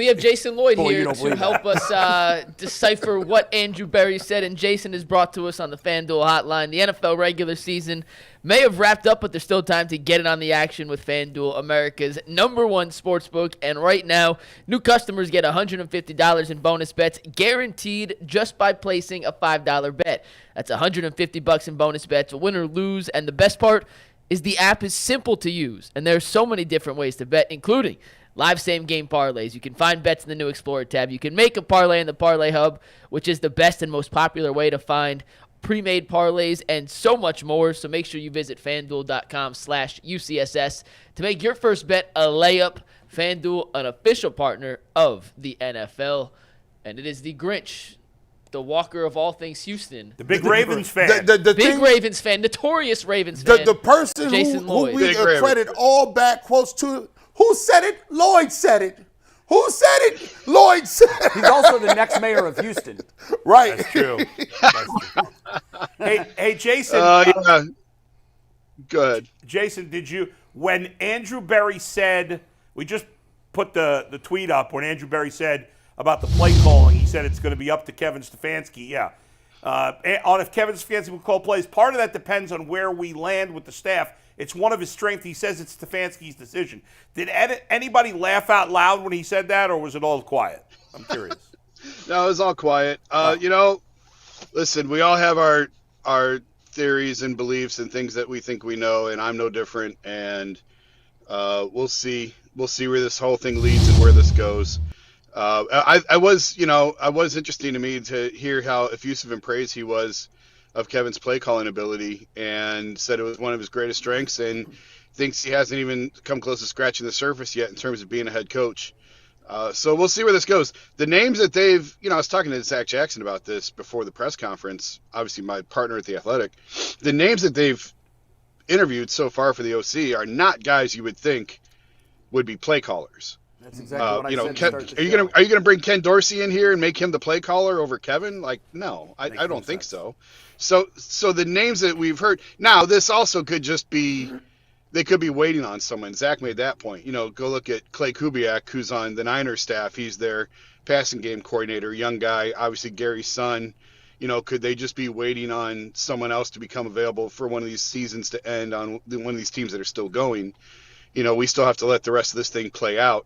We have Jason Lloyd Boy, here to help us decipher what Andrew Berry said, and Jason is brought to us on the FanDuel hotline. The NFL regular season may have wrapped up, but there's still time to get in on the action with FanDuel, America's #1 sportsbook. And right now, new customers get $150 in bonus bets guaranteed just by placing a $5 bet. That's $150 in bonus bets, win or lose. And the best part is the app is simple to use, and there's so many different ways to bet, including live same-game parlays. You can find bets in the new Explorer tab. You can make a parlay in the Parlay Hub, which is the best and most popular way to find pre-made parlays and so much more. So make sure you visit FanDuel.com/UCSS to make your first bet a layup. FanDuel, an official partner of the NFL. And it is the Grinch, the Walker of all things Houston. The big Ravens fan. Ravens fan, notorious Ravens fan. The person who we credit all bad quotes to. Who said it? Lloyd said it. Who said it? Lloyd said it. He's also the next mayor of Houston. Right. That's true. Hey, Jason. Yeah. Go ahead. Jason, when Andrew Berry said, we just put the tweet up, when Andrew Berry said about the play calling, he said it's going to be up to Kevin Stefanski. Yeah. On if Kevin Stefanski will call plays, part of that depends on where we land with the staff. It's one of his strengths. He says it's Stefanski's decision. Did anybody laugh out loud when he said that, or was it all quiet? I'm curious. No, it was all quiet. Listen, we all have our theories and beliefs and things that we think we know, and I'm no different. And we'll see where this whole thing leads and where this goes. It was interesting to me to hear how effusive and praised he was of Kevin's play calling ability, and said it was one of his greatest strengths, and thinks he hasn't even come close to scratching the surface yet in terms of being a head coach. So we'll see where this goes. The names that they've, I was talking to Zach Jackson about this before the press conference, obviously my partner at The Athletic. The names that they've interviewed so far for the OC are not guys you would think would be play callers. That's exactly what I said. Are you gonna bring Ken Dorsey in here and make him the play caller over Kevin? Like, no, I don't think so. So the names that we've heard now, this also could just be, they could be waiting on someone. Zach made that point. Go look at Clay Kubiak, who's on the Niners staff. He's their passing game coordinator, young guy, obviously Gary's son. Could they just be waiting on someone else to become available for one of these seasons to end on one of these teams that are still going? We still have to let the rest of this thing play out.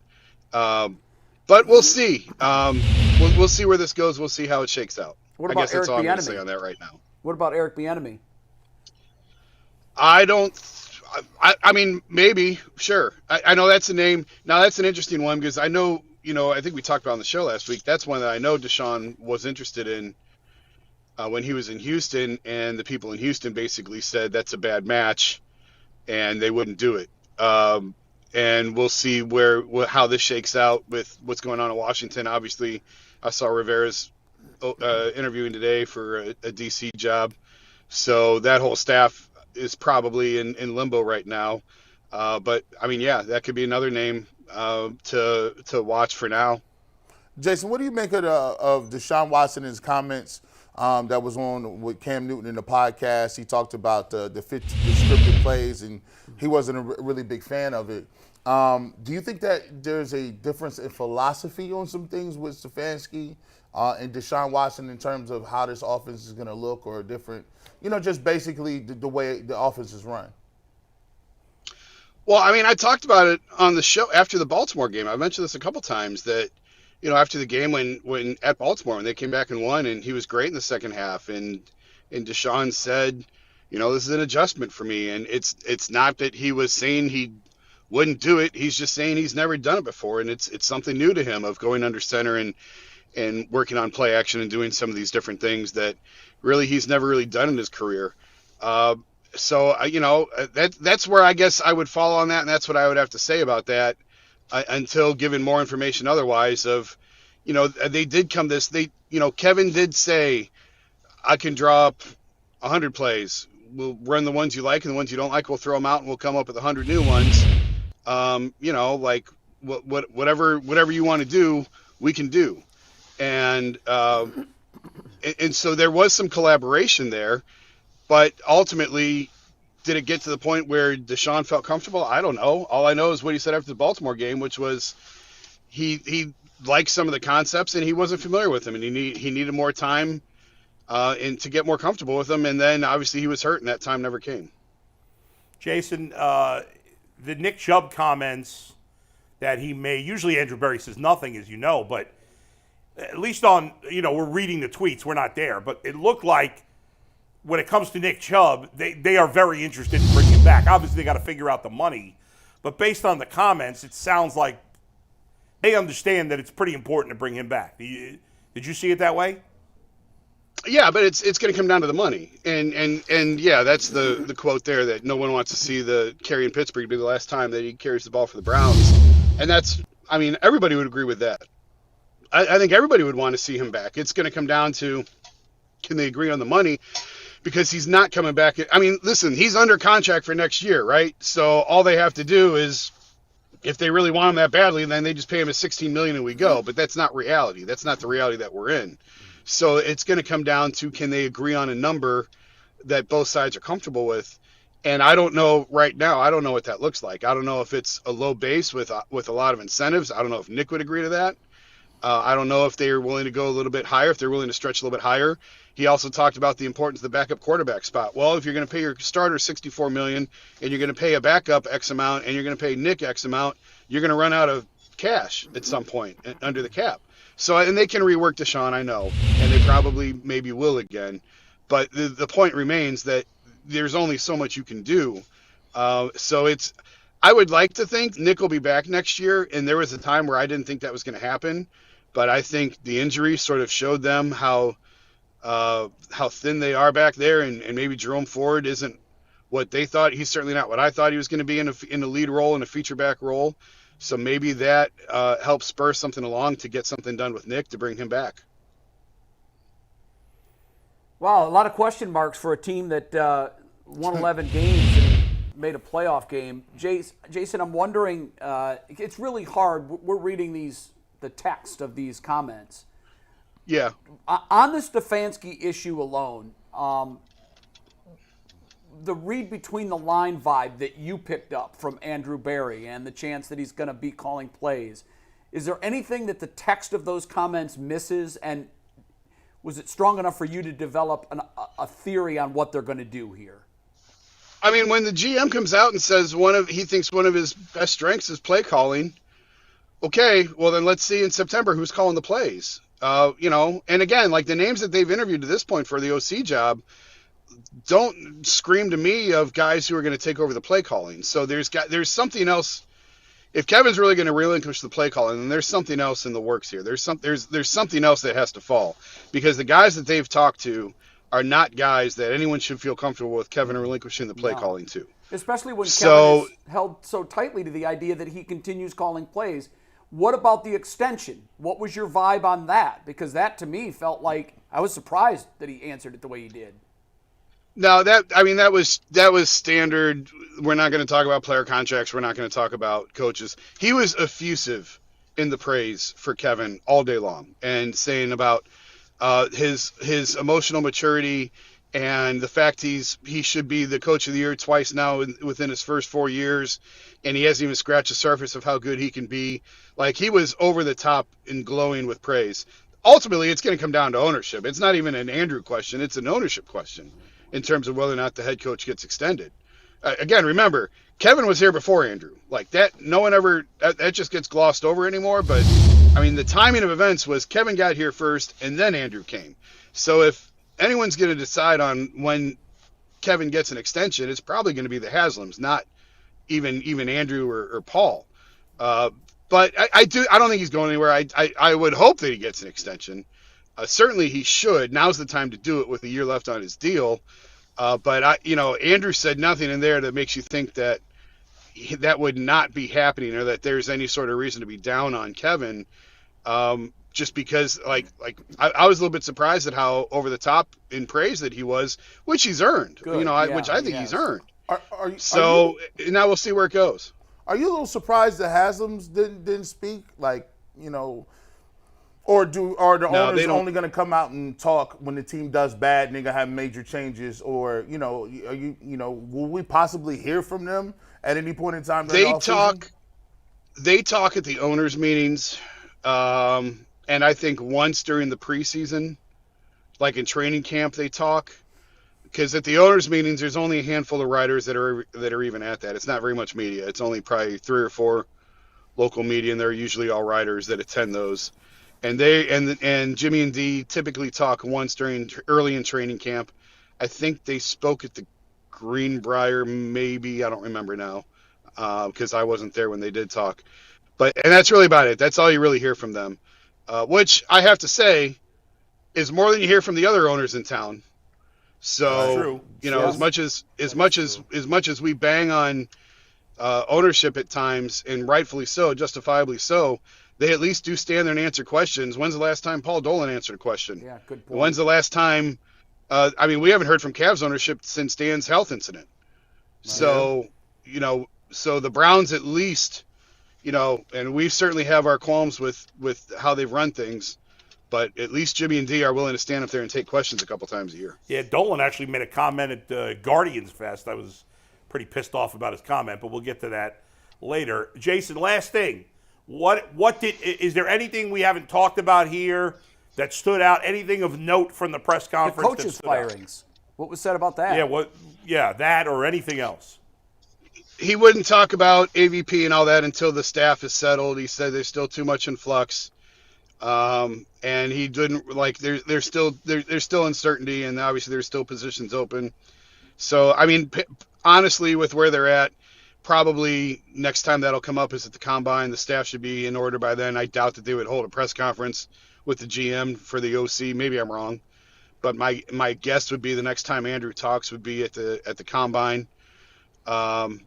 But we'll see. We'll see where this goes. We'll see how it shakes out. What about that's Eric all I'm going to Bieniemy? say on that right now. What about Eric Bieniemy? I mean, maybe, sure. I know that's a name. Now, that's an interesting one because I know, I think we talked about on the show last week. That's one that I know Deshaun was interested in when he was in Houston, and the people in Houston basically said that's a bad match, and they wouldn't do it. And we'll see how this shakes out with what's going on in Washington. Obviously, I saw Rivera's interviewing today for a DC job. So that whole staff is probably in limbo right now. But, I mean, yeah, that could be another name to watch for now. Jason, what do you make of Deshaun Watson and his comments that was on with Cam Newton in the podcast? He talked about the scripted plays, and he wasn't a really big fan of it. Do you think that there's a difference in philosophy on some things with Stefanski and Deshaun Watson in terms of how this offense is going to look, or different, just basically the way the offense is run? Well, I mean, I talked about it on the show after the Baltimore game. I mentioned this a couple times that, after the game when at Baltimore, when they came back and won, and he was great in the second half, and Deshaun said, this is an adjustment for me. And it's not that he was saying he wouldn't do it. He's just saying he's never done it before. And it's something new to him of going under center and working on play action and doing some of these different things that really he's never really done in his career. So that's where I guess I would fall on that. And that's what I would have to say about that until given more information otherwise of, they did come this, Kevin did say, I can draw up 100 plays. We'll run the ones you like, and the ones you don't like, we'll throw them out, and we'll come up with 100 new ones. Whatever you want to do, we can do. And so there was some collaboration there, but ultimately, did it get to the point where Deshaun felt comfortable? I don't know. All I know is what he said after the Baltimore game, which was he liked some of the concepts, and he wasn't familiar with them, and he needed more time and to get more comfortable with them. And then obviously he was hurt, and that time never came. Jason, the Nick Chubb comments that he made, usually Andrew Berry says nothing, as you know, but at least on, we're reading the tweets, we're not there, but it looked like when it comes to Nick Chubb, they are very interested in bringing him back. Obviously, they got to figure out the money, but based on the comments, it sounds like they understand that it's pretty important to bring him back. Did you see it that way? Yeah, but it's going to come down to the money, and yeah, that's the quote there, that no one wants to see the carry in Pittsburgh be the last time that he carries the ball for the Browns, and everybody would agree with that. I think everybody would want to see him back. It's going to come down to, can they agree on the money? Because he's not coming back. I mean, listen, he's under contract for next year, right? So all they have to do is, if they really want him that badly, then they just pay him $16 million and we go. But that's not reality. That's not the reality that we're in. So it's going to come down to, can they agree on a number that both sides are comfortable with? And I don't know right now. I don't know what that looks like. I don't know if it's a low base with a lot of incentives. I don't know if Nick would agree to that. I don't know if they're willing to go a little bit higher, if they're willing to stretch a little bit higher. He also talked about the importance of the backup quarterback spot. Well, if you're going to pay your starter $64 million and you're going to pay a backup X amount and you're going to pay Nick X amount, you're going to run out of cash at some point under the cap. So, and they can rework Deshaun, I know, and they probably maybe will again. But the point remains that there's only so much you can do. So I would like to think Nick will be back next year, and there was a time where I didn't think that was going to happen. But I think the injury sort of showed them how thin they are back there, and maybe Jerome Ford isn't what they thought. He's certainly not what I thought he was going to be in a lead role, in a feature back role. So maybe that helps spur something along to get something done with Nick to bring him back. Wow, a lot of question marks for a team that won 11 games and made a playoff game. Jason, I'm wondering, it's really hard. We're reading the text of these comments. Yeah. On the Stefanski issue alone, the read between the line vibe that you picked up from Andrew Berry and the chance that he's going to be calling plays, is there anything that the text of those comments misses? And was it strong enough for you to develop a theory on what they're going to do here? I mean, when the GM comes out and says he thinks one of his best strengths is play calling, okay, well then let's see in September who's calling the plays. And again, like the names that they've interviewed to this point for the OC job don't scream to me of guys who are going to take over the play calling. So there's something else. If Kevin's really going to relinquish the play calling, then there's something else in the works here. There's something else that has to fall, because the guys that they've talked to are not guys that anyone should feel comfortable with Kevin relinquishing the play calling to. Especially when Kevin is held so tightly to the idea that he continues calling plays. What about the extension? What was your vibe on that? Because that to me felt like, I was surprised that he answered it the way he did. No, that was standard. We're not going to talk about player contracts. We're not going to talk about coaches. He was effusive in the praise for Kevin all day long, and saying about his emotional maturity and the fact he should be the coach of the year twice now within his first 4 years, and he hasn't even scratched the surface of how good he can be. Like, he was over the top and glowing with praise. Ultimately, it's going to come down to ownership. It's not even an Andrew question. It's an ownership question in terms of whether or not the head coach gets extended. Again, remember, Kevin was here before Andrew. Like that, no one ever, that just gets glossed over anymore. But, I mean, the timing of events was Kevin got here first and then Andrew came. So if anyone's going to decide on when Kevin gets an extension, it's probably going to be the Haslams, not even Andrew or Paul. But I don't think he's going anywhere. I would hope that he gets an extension. Certainly he should. Now's the time to do it with a year left on his deal. But Andrew said nothing in there that makes you think that that would not be happening, or that there's any sort of reason to be down on Kevin. Just because, I was a little bit surprised at how over the top in praise that he was, which he's earned. Good. Which I think he's earned. Now we'll see where it goes. Are you a little surprised the Haslams didn't speak? Or are the owners only going to come out and talk when the team does bad and they're going to have major changes? Or, will we possibly hear from them at any point in time? They talk at the owners' meetings. And I think once during the preseason, like in training camp, they talk. Because at the owners' meetings, there's only a handful of writers that are even at that. It's not very much media. It's only probably 3 or 4 local media, and they're usually all writers that attend those. And and Jimmy and Dee typically talk once early in training camp. I think they spoke at the Greenbrier, maybe, I don't remember now, because I wasn't there when they did talk. And that's really about it. That's all you really hear from them, which I have to say is more than you hear from the other owners in town. So, as much as we bang on ownership at times, and rightfully so, justifiably so, they at least do stand there and answer questions. When's the last time Paul Dolan answered a question? Yeah, good point. When's the last time? We haven't heard from Cavs ownership since Dan's health incident. So, so the Browns at least, and we certainly have our qualms with how they've run things. But at least Jimmy and Dee are willing to stand up there and take questions a couple times a year. Yeah, Dolan actually made a comment at Guardians Fest. I was pretty pissed off about his comment, but we'll get to that later. Jason, last thing. Is there anything we haven't talked about here that stood out? Anything of note from the press The conference? coaches' firings. What was said about that? Yeah, that or anything else. He wouldn't talk about AVP and all that until the staff is settled. He said there's still too much in flux. And he didn't there's still uncertainty, and obviously there's still positions open. So, honestly, with where they're at, probably next time that'll come up is at the combine. The staff should be in order by then. I doubt that they would hold a press conference with the GM for the OC. Maybe I'm wrong, but my guess would be the next time Andrew talks would be at the combine. And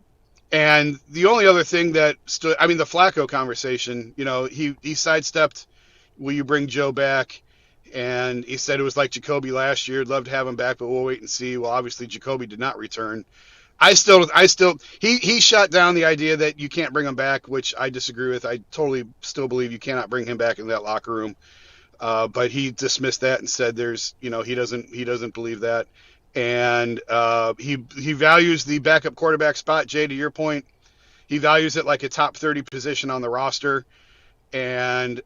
the only other thing that stood, the Flacco conversation, he sidestepped, will you bring Joe back? And he said it was like Jacoby last year. I'd love to have him back, but we'll wait and see. Well, obviously Jacoby did not return. He shot down the idea that you can't bring him back, which I disagree with. I totally still believe you cannot bring him back in that locker room. But he dismissed that and said he doesn't believe that. And he values the backup quarterback spot. Jay, to your point, he values it like a top 30 position on the roster. And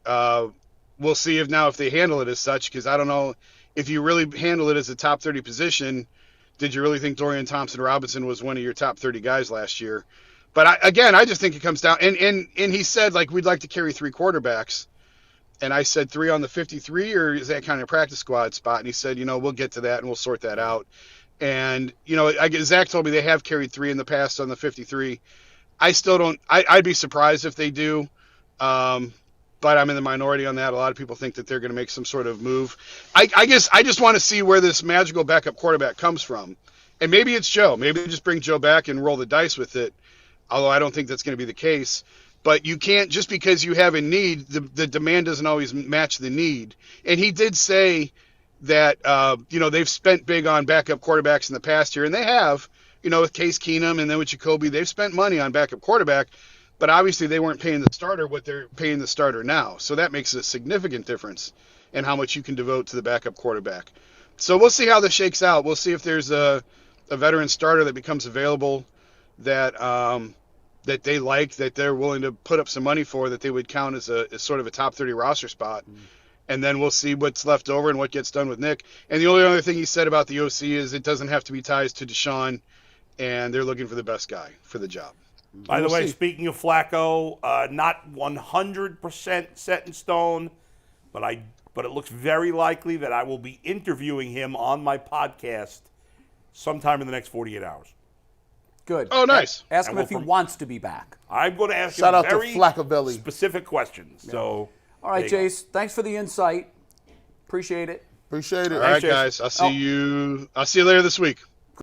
we'll see if they handle it as such, because I don't know if you really handle it as a top 30 position. Did you really think Dorian Thompson-Robinson was one of your top 30 guys last year? But I just think it comes down. And he said, we'd like to carry 3 quarterbacks. And I said 3 on the 53, or is that kind of practice squad spot? And he said, we'll get to that and we'll sort that out. And, Zach told me they have carried 3 in the past on the 53. I still don't. I'd be surprised if they do. But I'm in the minority on that. A lot of people think that they're going to make some sort of move. I guess I just want to see where this magical backup quarterback comes from. And maybe it's Joe. Maybe they just bring Joe back and roll the dice with it, although I don't think that's going to be the case. But you can't, just because you have a need, the demand doesn't always match the need. And he did say that, they've spent big on backup quarterbacks in the past year, and they have, with Case Keenum and then with Jacoby, they've spent money on backup quarterback. But obviously they weren't paying the starter what they're paying the starter now. So that makes a significant difference in how much you can devote to the backup quarterback. So we'll see how this shakes out. We'll see if there's a veteran starter that becomes available that that they like, that they're willing to put up some money for, that they would count as sort of a top 30 roster spot. And then we'll see what's left over and what gets done with Nick. And the only other thing he said about the OC is it doesn't have to be ties to Deshaun, and they're looking for the best guy for the job. By the way, speaking of Flacco, not 100% set in stone, but it looks very likely that I will be interviewing him on my podcast sometime in the next 48 hours. Good. Oh, nice. Ask him if he wants to be back. I'm going to ask Shout him out to very Flaccavelli. specific questions. Yeah. So, all right, Jace, thanks for the insight. Appreciate it. Appreciate it. All right, guys. I'll see you later this week.